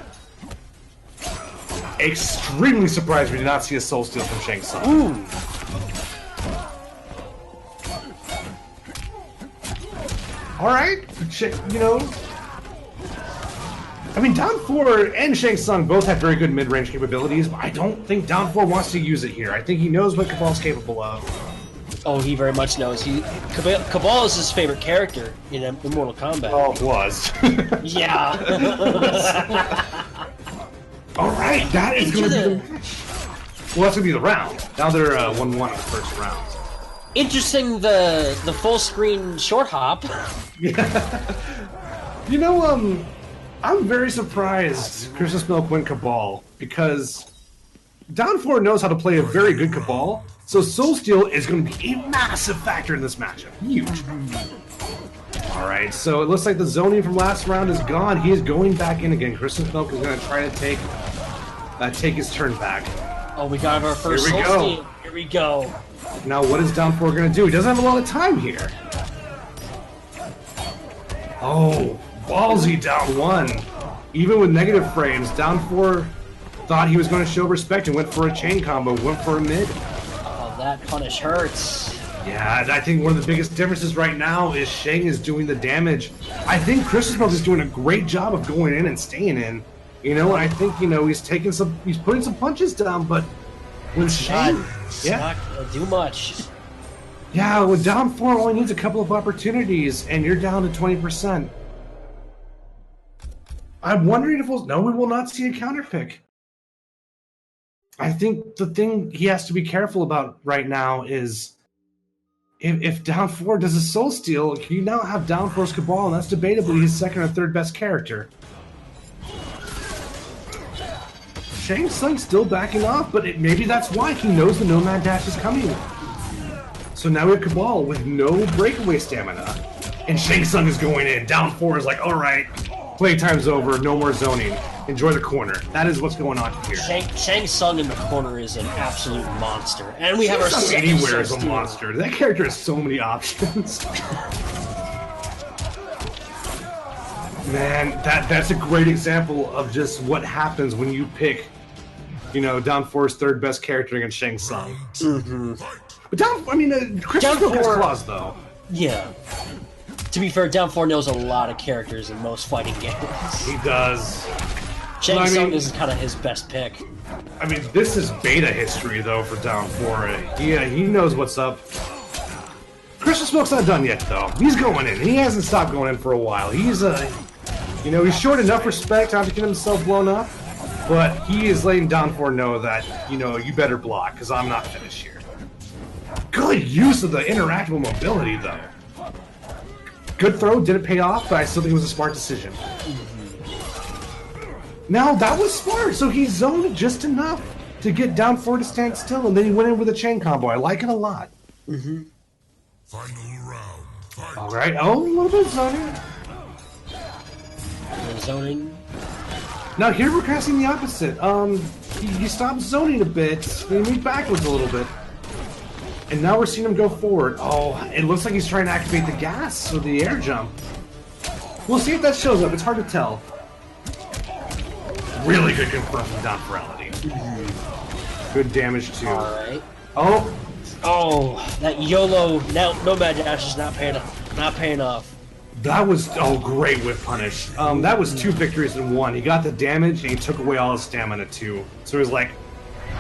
Extremely surprised we did not see a soul steal from Shang Tsung. Ooh. Alright, you know... I mean, Down 4 and Shang Tsung both have very good mid-range capabilities, but I don't think Down 4 wants to use it here. I think he knows what Cabal's capable of. Oh, he very much knows. Cabal is his favorite character in Mortal Kombat. Oh, it was. Yeah. Alright, that is going to be the match. Well, that's going to be the round. Now they're 1-1 in the first round. Interesting, the full screen short hop. Yeah. You know, I'm very surprised Christmas Milk went Cabal, because Down 4 knows how to play a very good Cabal, so Soul Steal is going to be a massive factor in this matchup. Huge. Alright, so it looks like the zoning from last round is gone. He is going back in again. Christmas Milk is going to try to take his turn back. Oh, we got our first Soul Steal. Here we go. Now, what is Down 4 going to do? He doesn't have a lot of time here. Oh, ballsy Down 1. Even with negative frames, Down 4 thought he was going to show respect and went for a chain combo, went for a mid. Oh, that punish hurts. Yeah, I think one of the biggest differences right now is Shang is doing the damage. I think Christmas Milk is doing a great job of going in and staying in. You know, and I think, you know, he's putting some punches down, but when Shang... Not gonna do much. Yeah, with Down 4 only needs a couple of opportunities, and you're down to 20%. I'm wondering if we will not see a counter pick. I think the thing he has to be careful about right now is if Down 4 does a soul steal, you now have Down 4's Cabal, and that's debatably his second or third best character. Shang Tsung's still backing off, but maybe that's why he knows the Nomad Dash is coming. So now we have Cabal with no breakaway stamina, and Shang Tsung is going in. Down 4 is like, alright, playtime's over, no more zoning. Enjoy the corner. That is what's going on here. Shang Tsung in the corner is an absolute monster. And we have our second anywhere is a monster. That character has so many options. Man, that's a great example of just what happens when you pick, you know, Down 4's third best character against Shang Tsung. Mm-hmm. But Christmas Milk has claws, though. Yeah. To be fair, Down 4 knows a lot of characters in most fighting games. He does. Shang Tsung is kind of his best pick. I mean, this is beta history, though, for Down 4. Yeah, he knows what's up. Christmas Milk's not done yet, though. He's going in. He hasn't stopped going in for a while. He's, you know, he's short enough respect not to get himself blown up, but he is letting Down 4 know that, you know, you better block, because I'm not finished here. Good use of the interactable mobility, though. Good throw, didn't pay off, but I still think it was a smart decision. Now, that was smart, so he zoned just enough to get Down 4 to stand still, and then he went in with a chain combo. I like it a lot. Mm-hmm. Final round. Fight. Alright, oh, a little bit of zoning. Zoning. Now, here we're casting the opposite. he stopped zoning a bit. He moved backwards a little bit. And now we're seeing him go forward. Oh, it looks like he's trying to activate the gas or the air jump. We'll see if that shows up. It's hard to tell. Really good confirm from down virality. Good damage too. Alright. Oh, that YOLO Nomad Dash is not paying off. that was great whip punish. That was 2 victories in 1. He got the damage and he took away all his stamina too. So it was like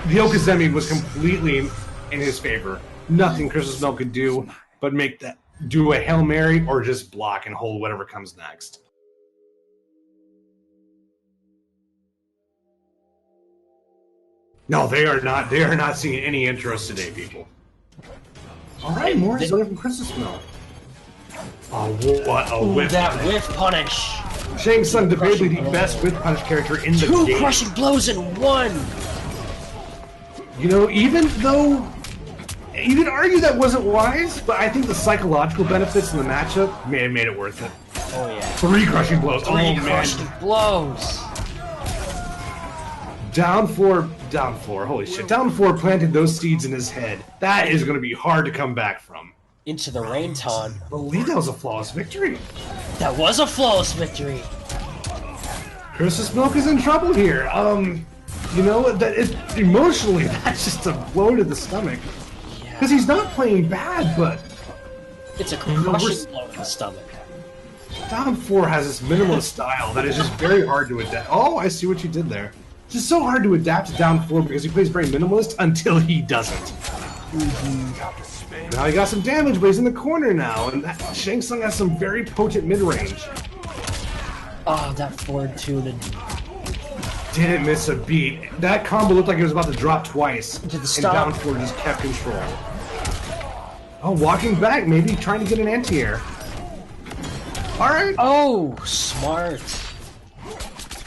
the Okazemi was completely in his favor. Nothing Christmas Milk could do but do a Hail Mary or just block and hold whatever comes next. No, they are not seeing any interest today, people. Alright, more zoning from Christmas Milk. Oh, what a whip that punish. whiff punish! Shang Tsung, debatably the best whip punish character in the game. 2 crushing blows in 1! You know, even though you could argue that wasn't wise, but I think the psychological benefits in the matchup may have made it worth it. Oh yeah. 3 crushing blows. 3 crushing blows! Down 4, holy shit. Down 4 planted those seeds in his head. That is going to be hard to come back from. Into the rain taunt. I believe that was a flawless victory. That was a flawless victory! Christmas Milk is in trouble here. You know, emotionally, that's just a blow to the stomach. Because he's not playing bad, but... It's a crushing blow to the stomach. Down 4 has this minimalist style that is just very hard to adapt. Oh, I see what you did there. It's just so hard to adapt to Down 4 because he plays very minimalist until he doesn't. Now he got some damage, but he's in the corner now, and Shang Tsung has some very potent mid-range. Oh, that forward tuned. Didn't miss a beat. That combo looked like it was about to drop twice. To the and stop. Down 4 just kept control. Oh, walking back, maybe trying to get an anti-air. Alright. Oh, smart.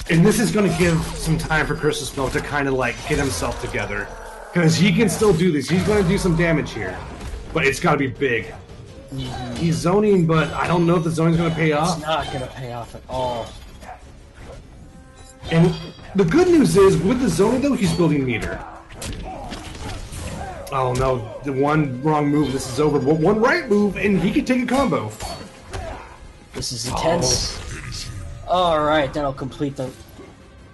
And this is going to give some time for Christmas Milk to kind of like get himself together. Because he can still do this. He's going to do some damage here. But it's got to be big. He's zoning, but I don't know if the zoning's going to pay off. It's not going to pay off at all. And the good news is, with the zoning though, he's building meter. Oh no, the one wrong move, this is over. But one right move, and he can take a combo. This is intense. Alright, that'll complete the...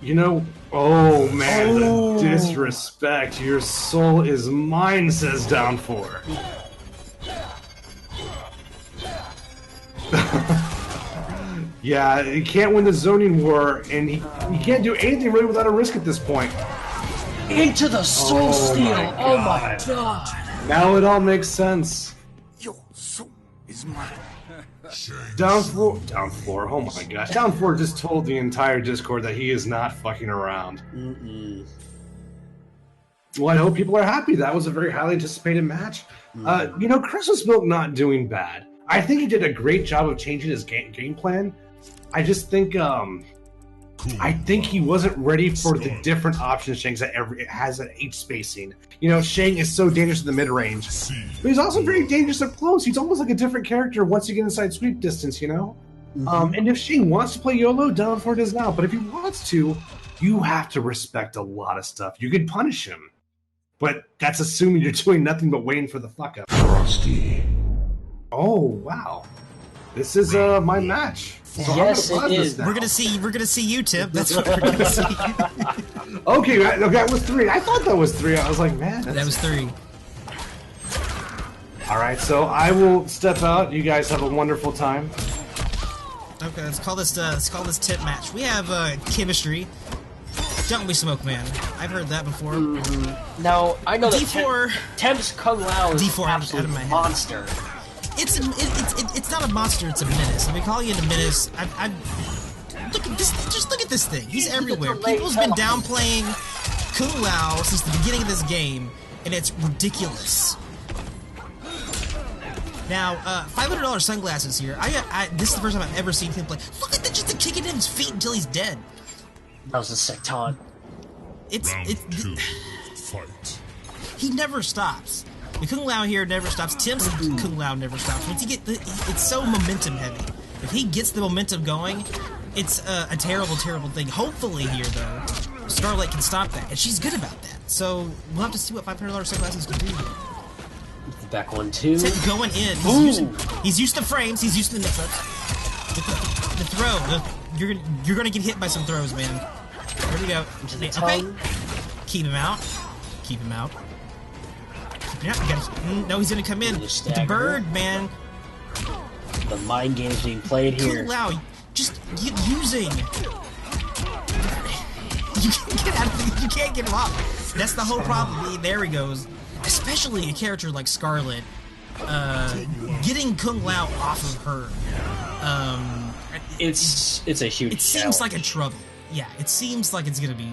You know, oh man, the disrespect. Your soul is mine, says Down 4. Yeah, he can't win the zoning war, and he can't do anything really without a risk at this point. Into the soul steal! Oh my God. god! Now it all makes sense. Your soul is mine. Down 4, oh my gosh. Down 4 just told the entire Discord that he is not fucking around. Well, I hope people are happy. That was a very highly anticipated match. You know, Christmas Milk not doing bad. I think he did a great job of changing his game plan. I just think, I think he wasn't ready for the different options Shang has at each spacing. You know, Shang is so dangerous in the mid-range, but he's also very dangerous up close. He's almost like a different character once you get inside sweep distance, you know? And if Shang wants to play YOLO, Down 4 does now. But if he wants to, you have to respect a lot of stuff. You can punish him, but that's assuming you're doing nothing but waiting for the fuck up. Frosty. Oh, wow. This is my match. So Yes, I'm gonna it pause is. this now. We're gonna see you, Tip. That's what we're gonna see. Okay, that was 3. I thought that was 3. I was like, man, That was 3. All right, so I will step out. You guys have a wonderful time. Okay, let's call this Tip match. We have chemistry. Don't we, Smoke Man? I've heard that before. Now, I know that D4. Temp's Kung Lao is D4 an out absolute of my head. monster. It's not a monster. It's a menace. I've been calling it a menace. Look at this. Just look at this thing. He's everywhere. People's been downplaying Kung Lao since the beginning of this game, and it's ridiculous. Now, $500 sunglasses here. This is the first time I've ever seen him play. Look at just the kicking in his feet until he's dead. That was a sick taunt. Round 2. Fight. He never stops. The Kung Lao here never stops. Tim's Kung Lao never stops. Once you get it's so momentum heavy. If he gets the momentum going, it's a terrible, terrible thing. Hopefully here though, Scarlet can stop that, and she's good about that. So we'll have to see what $500 sunglasses can do. Back 1-2. Tip going in. He's used to frames. He's used to the mix-ups. The throw. You're gonna get hit by some throws, man. There we go. Okay. Keep him out. Keep him out. Keep him out. You gotta, no, he's gonna come in. It's a bird, man. The mind game's being played here. Cool out. Just using. You can't get out of it. You can't get him off. That's the whole problem. There he goes. Especially a character like Scarlet, getting Kung Lao off of her. It's a huge. It seems like a trouble. Yeah, it seems like it's gonna be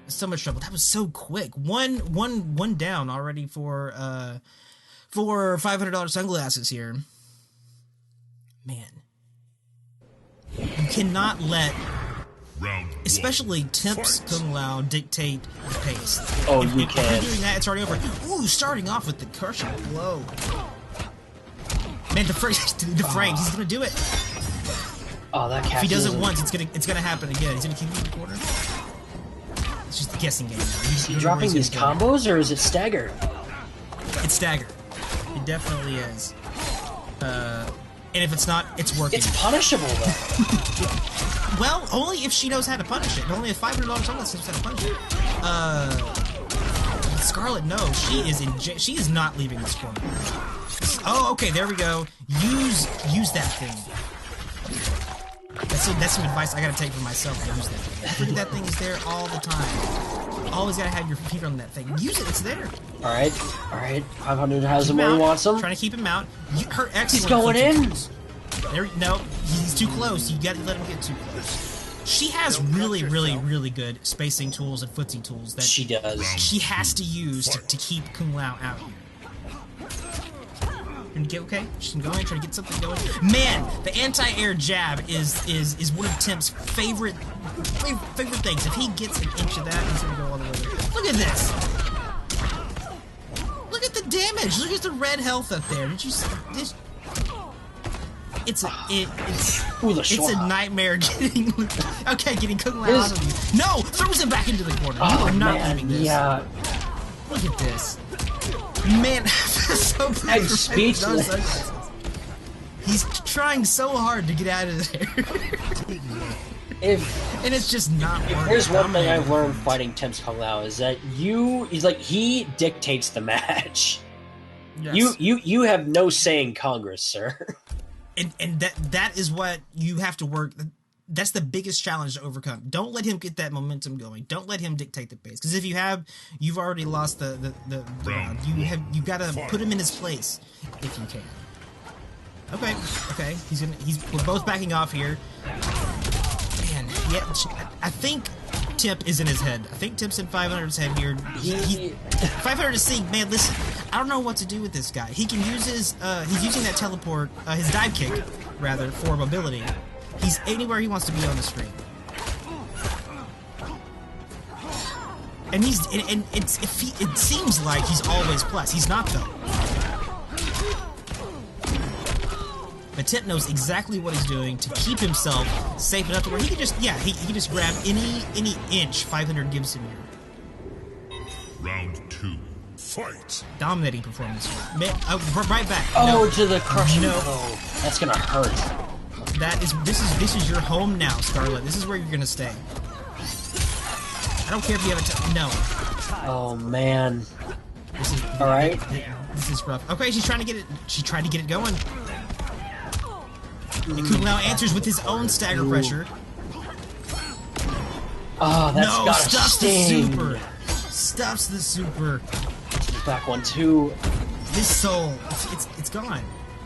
so much trouble. That was so quick. One down already for $500 sunglasses here. Man, you cannot let, especially Temp's Kung Lao, dictate the pace. Oh, if you you're can. doing that, it's already over. Ooh, starting off with the crushing blow. Man, the frames, he's gonna do it. Oh, that If he does it once, it's gonna happen again. He's gonna keep it in the corner. It's just a guessing game. Is he dropping these combos, or is it stagger? It's stagger. It definitely is. And if it's not, it's working. It's punishable, though. Well, only if she knows how to punish it. Only if $500 sunglasses knows how to punish it. Scarlet, no, she is not leaving this corner. Oh, okay, there we go. Use that thing. That's some advice I gotta take for myself. Use that thing. That thing is there all the time. Always gotta have your feet on that thing. Use it. It's there. All right. 500 has him where he wants him. Trying to keep him out. Her excellent. He's going in. No, he's too close. You gotta let him get too close. She has really, really, really good spacing tools and footsie tools that she does. She has to use to keep Kung Lao out here. Gonna get okay? She's gonna go in, try to get something going. Man, the anti-air jab is one of Tim's favorite things. If he gets an inch of that, he's gonna go all the way there. Look at this! Look at the damage! Look at the red health up there. Did you see this? It's a nightmare getting Kung Lao out of you. No! Throws him back into the corner. You are not leaving this. Yeah. Look at this. Man, so bad. I'm speechless. He's trying so hard to get out of there. And it's just not working. Here's one thing I've learned fighting Temp's Kung Lao is that he dictates the match. Yes. You have no say in Congress, sir. And that is what you have to work. That's the biggest challenge to overcome. Don't let him get that momentum going. Don't let him dictate the pace. Because if you have, you've already lost the round. You gotta put him in his place if you can. Okay. We're both backing off here. Man, yeah. I think Temp is in his head. I think Temp's in 500's head here. 500 is seeing, man, listen, I don't know what to do with this guy. He can use his, he's using that teleport, his dive kick, rather, for mobility. He's anywhere he wants to be on the screen. And it seems like he's always plus. He's not, though. But Temp knows exactly what he's doing to keep himself safe enough to where he can just, he can just grab any inch 500 gives him here. Round 2, fight. Dominating performance. Man, right back. Oh, to the crushing. No. Oh, that's gonna hurt. This is your home now, Scarlet. This is where you're gonna stay. I don't care if you have no. Oh man. This is all right. This is rough. Okay, she's trying to get it. She tried to get it going. And Kung Lao answers with his own stagger pressure. Oh, that's no, gotta stuffs sting. the super. Stuffs the super. Back 1-2. His soul, it's gone.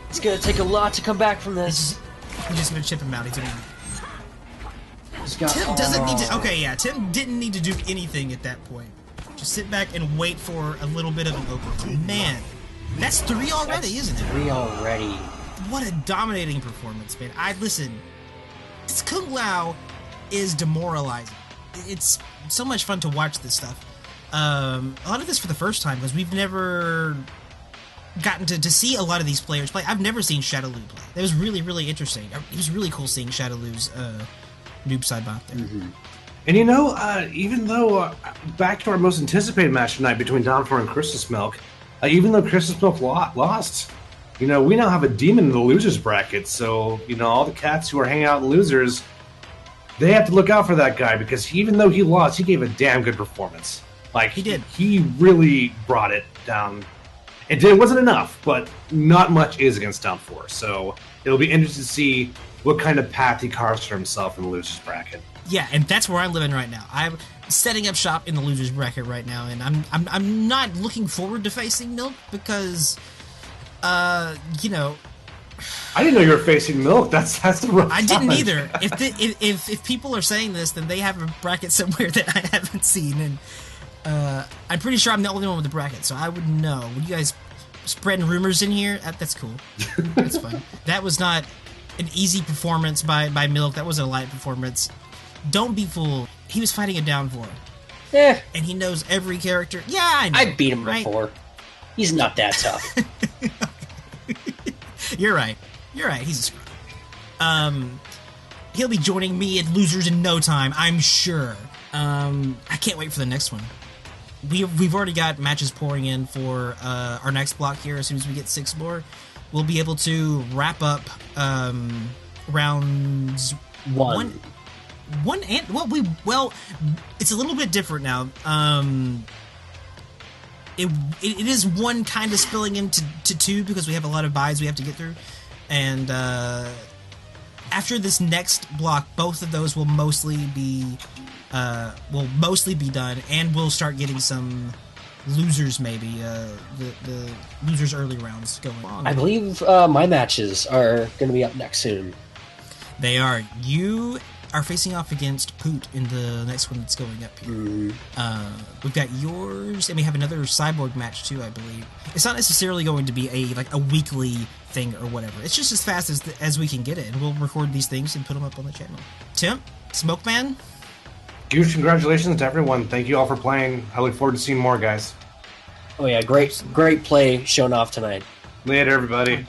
It's gonna take a lot to come back from this. He's just gonna chip him out. Tim doesn't need to. Okay, yeah. Tim didn't need to do anything at that point. Just sit back and wait for a little bit of an opening. Man, that's 3 already, isn't it? 3 already. What a dominating performance, man. Listen. This Kung Lao is demoralizing. It's so much fun to watch this stuff. A lot of this for the first time because we've never gotten to see a lot of these players play. I've never seen Shadowloo play. That was really, really interesting. It was really cool seeing Shadowloo's noob side bot there. And even though back to our most anticipated match tonight between Downpour and Christmas Milk, even though Christmas Milk lost, we now have a demon in the losers bracket. So all the cats who are hanging out in losers, they have to look out for that guy because even though he lost, he gave a damn good performance. Like he did. He really brought it down. It wasn't enough, but not much is against Downpour. So it'll be interesting to see what kind of path he carves for himself in the losers bracket. Yeah, and that's where I'm living right now. I'm setting up shop in the losers bracket right now, and I'm not looking forward to facing Milk because, I didn't know you were facing Milk. That's the rough I didn't challenge. either. If people are saying this, then they have a bracket somewhere that I haven't seen, and I'm pretty sure I'm the only one with the bracket, so I would know. Would you guys spreading rumors in here? That's cool. That's fine. That was not an easy performance by Milk. That was a light performance. Don't be fooled. He was fighting a Downpour. Yeah. And he knows every character. Yeah, I know. I beat him right? before. He's not that tough. You're right. He's a scrub. He'll be joining me at Losers in no time, I'm sure. I can't wait for the next one. We've already got matches pouring in for our next block here. As soon as we get 6 more, we'll be able to wrap up rounds one and it's a little bit different now. It is one kind of spilling into 2 because we have a lot of buys we have to get through, and after this next block, both of those will mostly be done, and we'll start getting some losers, maybe the losers early rounds going on. I believe my matches are going to be up next soon. They are. You are facing off against Poot in the next one that's going up here. We've got yours, and we have another Cyborg match too, I believe. It's not necessarily going to be a weekly thing or whatever. It's just as fast as we can get it, and we'll record these things and put them up on the channel. Tim, Smokeman? Huge congratulations to everyone. Thank you all for playing. I look forward to seeing more, guys. Oh yeah, great play shown off tonight. Later, everybody.